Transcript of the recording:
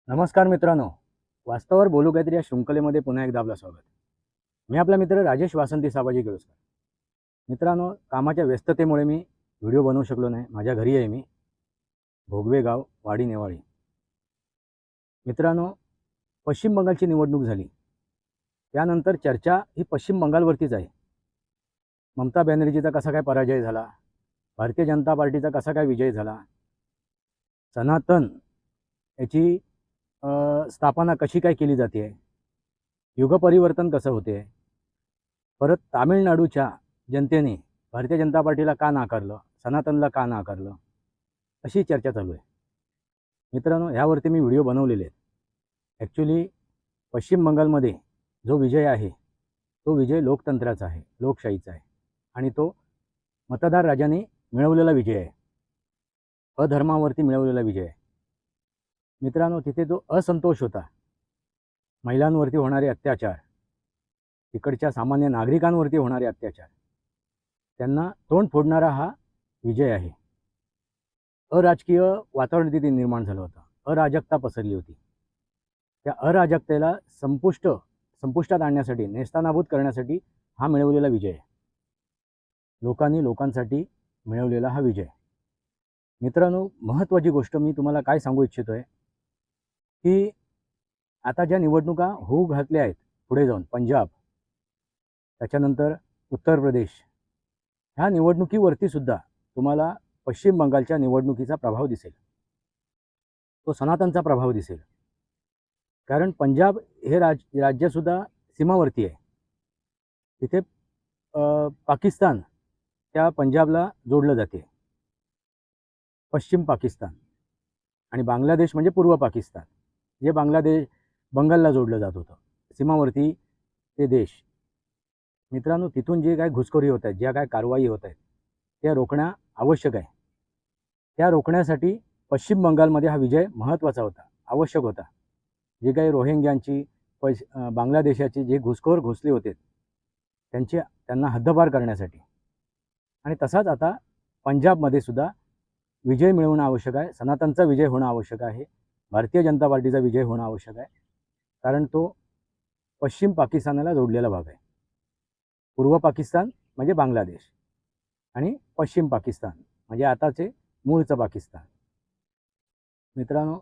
नमस्कार मित्रांनो, वास्तवावर बोलू काहीतरी या शृंखलेमध्ये पुन्हा एकदा आपलं स्वागत. मी आपला मित्र राजेश वासंती साबाजी गिळसकर. मित्रांनो, कामाच्या व्यस्ततेमुळे मी व्हिडिओ बनवू शकलो नाही. माझ्या घरी आहे मी, भोगवे गाव, वाडी नेवाळी. मित्रांनो, पश्चिम बंगालची निवडणूक झाली. त्यानंतर चर्चा ही पश्चिम बंगालवरतीच आहे. ममता बॅनर्जीचा कसा काय पराजय झाला, भारतीय जनता पार्टीचा कसा काय विजय झाला, सनातन याची स्थापना कशी काय केली जाते, युगपरिवर्तन कसं होते, परत तामिळनाडूच्या जनतेने भारतीय जनता पार्टीला का नाकारलं, सनातनला का नाकारलं, अशी चर्चा चालू आहे. मित्रांनो, ह्यावरती मी व्हिडिओ बनवलेले आहेत. ॲक्च्युली पश्चिम बंगालमध्ये जो विजय आहे तो विजय लोकतंत्राचा आहे, लोकशाहीचा आहे, आणि तो मतदार राजाने मिळवलेला विजय आहे, अधर्मावरती मिळवलेला विजय आहे. मित्रांनो, तिथे जो असंतोष होता, महिलांवरती होणारे अत्याचार, तिकडच्या सामान्य नागरिकांवरती होणारे अत्याचार, त्यांना तोंड फोडणारा हा विजय आहे. अराजकीय वातावरण तिथे निर्माण झालं होतं, अराजकता पसरली होती. त्या अराजकतेला संपुष्टात आणण्यासाठी, नेस्तानाबूत करण्यासाठी हा मिळवलेला विजय आहे. लोकांनी लोकांसाठी मिळवलेला हा विजय. मित्रांनो, महत्त्वाची गोष्ट मी तुम्हाला काय सांगू इच्छितो आहे की आता ज्या निवडणुका होऊ घातल्या आहेत पुढे जाऊन, पंजाब, त्याच्यानंतर उत्तर प्रदेश, ह्या निवडणुकीवरती सुद्धा तुम्हाला पश्चिम बंगालच्या निवडणुकीचा प्रभाव दिसेल. तो सनातनचा प्रभाव दिसेल. कारण पंजाब हे राज्यसुद्धा सीमावर्ती आहे. तिथे पाकिस्तान त्या पंजाबला जोडलं जाते, पश्चिम पाकिस्तान, आणि बांगलादेश म्हणजे पूर्व पाकिस्तान, जे बंगालला जोडलं जात होतं, सीमावर्ती ते देश. मित्रांनो, तिथून जे काय घुसखोरी होत आहेत, ज्या काय कारवाई होत आहेत, त्या रोखणं आवश्यक आहे. त्या रोखण्यासाठी पश्चिम बंगालमध्ये हा विजय महत्त्वाचा होता, आवश्यक होता. जे काही रोहिंग्यांची बांगलादेशाची जे घुसखोर घुसले होते त्यांना हद्दपार करण्यासाठी. आणि तसाच आता पंजाबमध्ये सुद्धा विजय मिळवणं आवश्यक आहे. सनातनचा विजय होणं आवश्यक आहे. भारतीय जनता पार्टीचा विजय होणं आवश्यक आहे. कारण तो पश्चिम पाकिस्तानाला जोडलेला भाग आहे. पूर्व पाकिस्तान म्हणजे बांगलादेश, आणि पश्चिम पाकिस्तान म्हणजे आताचे मूळचं पाकिस्तान. मित्रांनो,